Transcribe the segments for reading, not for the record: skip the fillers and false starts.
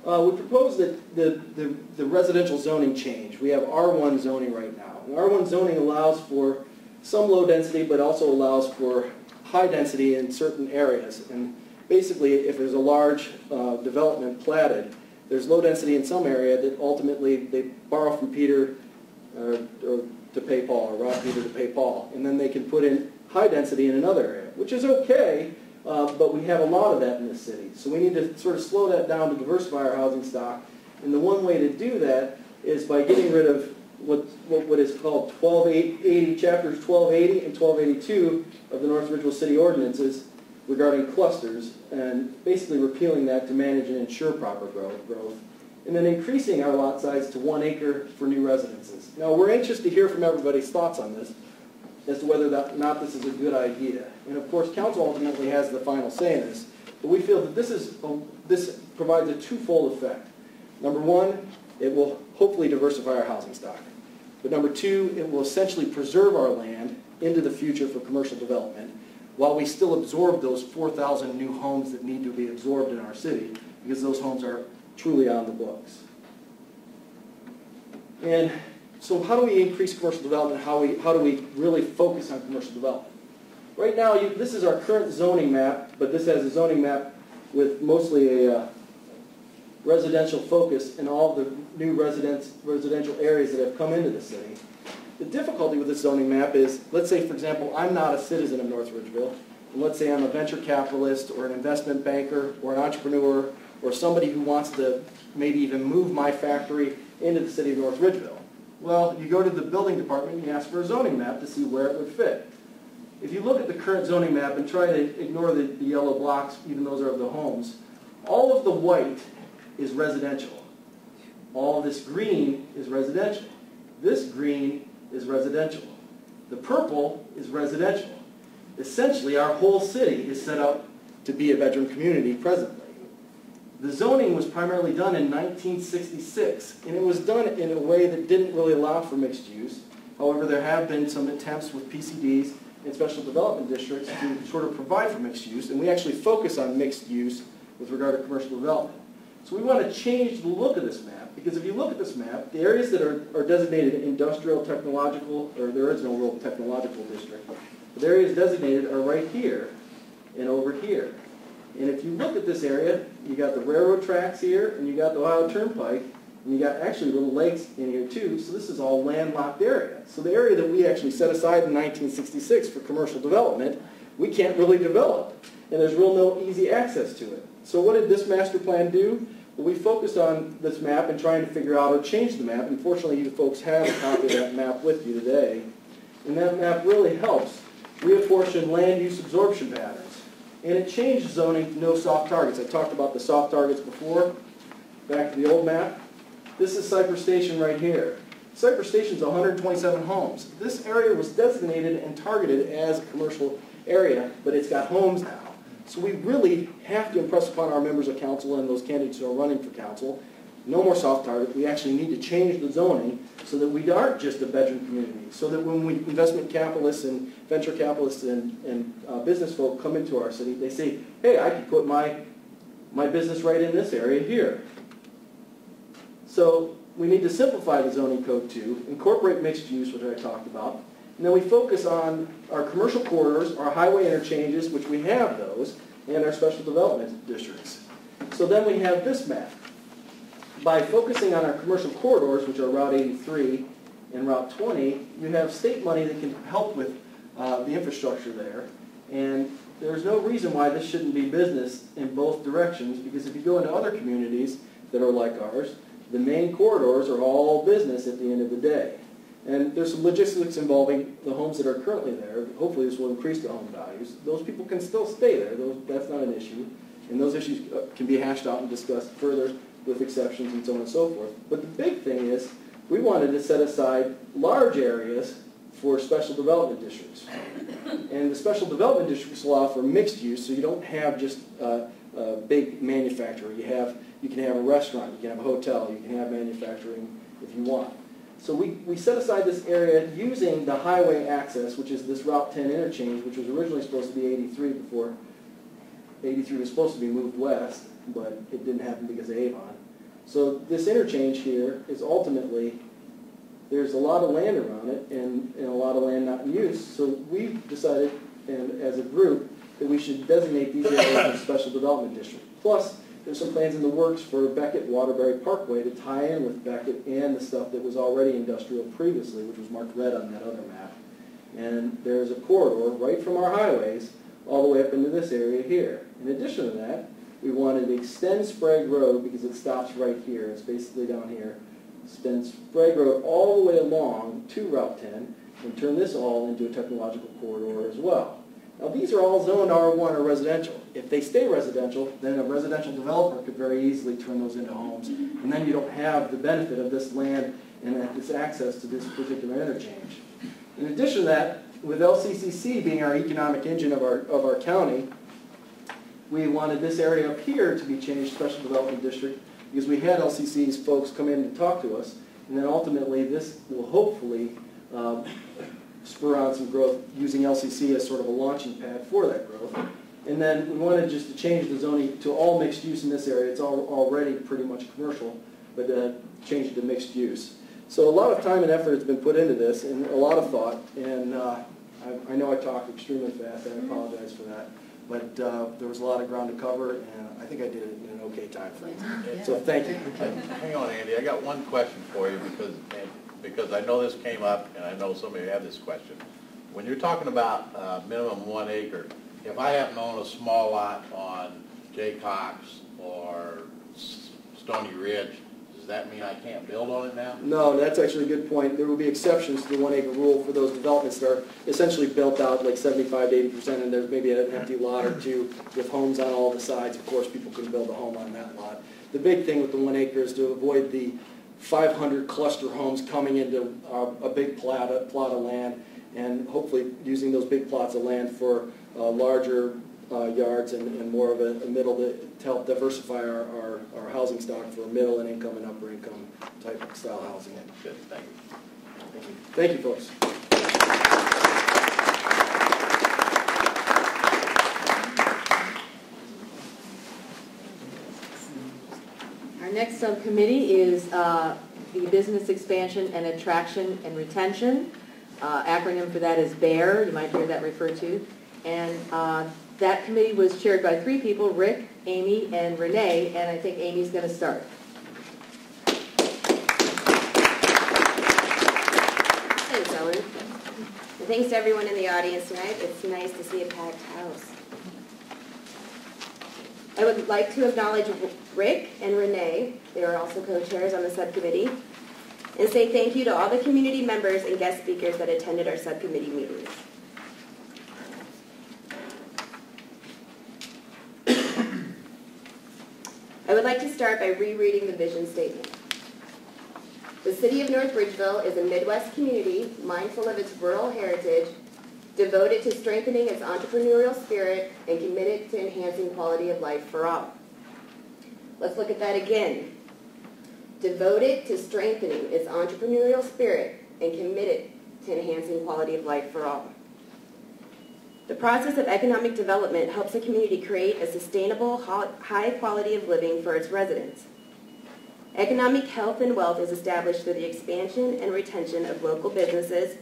We proposed that the residential zoning change. We have R1 zoning right now. And R1 zoning allows for some low density, but also allows for high density in certain areas. And basically, if there's a large development platted, there's low density in some area that ultimately they borrow from Peter or to pay Paul, or rob Peter to pay Paul. And then they can put in high density in another area, which is okay. But we have a lot of that in this city. So we need to sort of slow that down to diversify our housing stock. And the one way to do that is by getting rid of what is called 1280, chapters 1280 and 1282 of the North Ridgeville City Ordinances regarding clusters, and basically repealing that to manage and ensure proper growth. And then increasing our lot size to 1 acre for new residences. Now we're anxious to hear from everybody's thoughts on this, as to whether or not this is a good idea. And of course, council ultimately has the final say in this, but we feel that this provides a twofold effect. Number one, it will hopefully diversify our housing stock. But number two, it will essentially preserve our land into the future for commercial development, while we still absorb those 4,000 new homes that need to be absorbed in our city, because those homes are truly on the books. And so how do we increase commercial development? How do we really focus on commercial development? Right now, this is our current zoning map, but this has a zoning map with mostly a residential focus in all the new residential areas that have come into the city. The difficulty with this zoning map is, let's say, for example, I'm not a citizen of North Ridgeville, and let's say I'm a venture capitalist or an investment banker or an entrepreneur or somebody who wants to maybe even move my factory into the city of North Ridgeville. Well, you go to the building department and you ask for a zoning map to see where it would fit. If you look at the current zoning map and try to ignore the yellow blocks, even those are of the homes, all of the white is residential. All of this green is residential. This green is residential. The purple is residential. Essentially, our whole city is set up to be a bedroom community presently. The zoning was primarily done in 1966, and it was done in a way that didn't really allow for mixed use. However, there have been some attempts with PCDs and special development districts to sort of provide for mixed use, and we actually focus on mixed use with regard to commercial development. So we want to change the look of this map, because if you look at this map, the areas that are designated industrial, technological, or there is no real technological district, but the areas designated are right here and over here. And if you look at this area, you got the railroad tracks here, and you got the Ohio Turnpike, and you got actually little lakes in here too, so this is all landlocked area. So the area that we actually set aside in 1966 for commercial development, we can't really develop, and there's real no easy access to it. So what did this master plan do? Well, we focused on this map and trying to figure out how to change the map. Unfortunately, you folks have a copy of that map with you today, and that map really helps reapportion land use absorption patterns. And it changed zoning to no soft targets. I talked about the soft targets before. Back to the old map. This is Cypress Station right here. Cypress Station is 127 homes. This area was designated and targeted as a commercial area, but it's got homes now. So we really have to impress upon our members of council and those candidates who are running for council, no more soft targets. We actually need to change the zoning so that we aren't just a bedroom community, so that when investment capitalists and venture capitalists and business folk come into our city, they say, hey, I could put my business right in this area here. So we need to simplify the zoning code too, incorporate mixed use, which I talked about, and then we focus on our commercial corridors, our highway interchanges, which we have those, and our special development districts. So then we have this map. By focusing on our commercial corridors, which are Route 83 and Route 20, you have state money that can help with the infrastructure there. And there's no reason why this shouldn't be business in both directions, because if you go into other communities that are like ours, the main corridors are all business at the end of the day. And there's some logistics involving the homes that are currently there. Hopefully this will increase the home values. Those people can still stay there. That's not an issue. And those issues can be hashed out and discussed further with exceptions and so on and so forth. But the big thing is, we wanted to set aside large areas for special development districts. And the special development districts allow for mixed use, so you don't have just a big manufacturer. You can have a restaurant, you can have a hotel, you can have manufacturing if you want. So we set aside this area using the highway access, which is this Route 10 interchange, which was originally supposed to be 83 before 83 was supposed to be moved west, but it didn't happen because of Avon. So this interchange here is ultimately, there's a lot of land around it and a lot of land not in use. So we've decided, and as a group, that we should designate these areas as a special development district. Plus, there's some plans in the works for Beckett-Waterbury Parkway to tie in with Beckett and the stuff that was already industrial previously, which was marked red on that other map. And there's a corridor right from our highways all the way up into this area here. In addition to that, we wanted to extend Sprague Road because it stops right here. It's basically down here. Extend Sprague Road all the way along to Route 10 and turn this all into a technological corridor as well. Now these are all zoned R1 or residential. If they stay residential, then a residential developer could very easily turn those into homes, and then you don't have the benefit of this land and this access to this particular interchange. In addition to that, with LCCC being our economic engine of our county, we wanted this area up here to be changed special development district because we had LCC's folks come in and talk to us, and then ultimately this will hopefully spur on some growth using LCC as sort of a launching pad for that growth. And then we wanted just to change the zoning to all mixed use in this area. It's already pretty much commercial, but change it to mixed use. So a lot of time and effort has been put into this and a lot of thought, and I know I talked extremely fast, and I apologize for that, but there was a lot of ground to cover, and I think I did it in an okay time frame. Yeah. So thank you. Hang on, Andy. I got one question for you because I know this came up, and I know some of you have this question. When you're talking about minimum 1 acre, if I happen to own a small lot on Jay Cox or Stony Ridge, does that mean I can't build on it now? No, that's actually a good point. There will be exceptions to the 1 acre rule for those developments that are essentially built out like 75 to 80%, and there's maybe an empty lot or two with homes on all the sides. Of course, people can build a home on that lot. The big thing with the 1 acre is to avoid the 500 cluster homes coming into a big plot of land, and hopefully using those big plots of land for larger yards and more of a middle to help diversify our housing stock for middle and income and upper income type of style housing. Good, thank you. Thank you. Thank you, folks. Our next subcommittee is the Business Expansion and Attraction and Retention. Acronym for that is BEAR. You might hear that referred to. And that committee was chaired by 3 people, Rick, Amy, and Renee, and I think Amy's going to start. Thanks, Ellen. And thanks to everyone in the audience tonight. It's nice to see a packed house. I would like to acknowledge Rick and Renee, they are also co-chairs on the subcommittee, and say thank you to all the community members and guest speakers that attended our subcommittee meetings. I would like to start by rereading the vision statement. The City of North Ridgeville is a Midwest community mindful of its rural heritage, devoted to strengthening its entrepreneurial spirit, and committed to enhancing quality of life for all. Let's look at that again. Devoted to strengthening its entrepreneurial spirit and committed to enhancing quality of life for all. The process of economic development helps a community create a sustainable, high quality of living for its residents. Economic health and wealth is established through the expansion and retention of local businesses,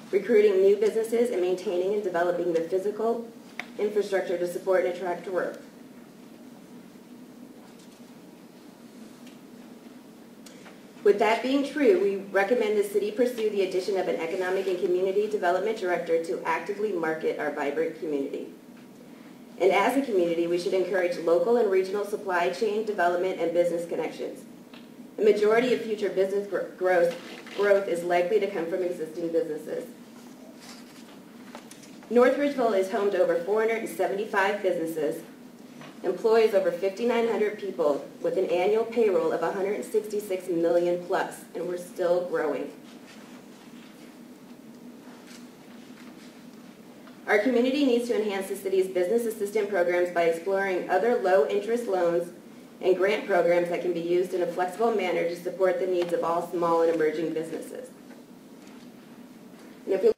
recruiting new businesses, and maintaining and developing the physical infrastructure to support and attract growth. With that being true, we recommend the city pursue the addition of an economic and community development director to actively market our vibrant community. And as a community, we should encourage local and regional supply chain development and business connections. The majority of future business growth is likely to come from existing businesses. North Ridgeville is home to over 475 businesses, employs over 5,900 people with an annual payroll of $166 million plus, and we're still growing. Our community needs to enhance the city's business assistance programs by exploring other low-interest loans and grant programs that can be used in a flexible manner to support the needs of all small and emerging businesses. And if we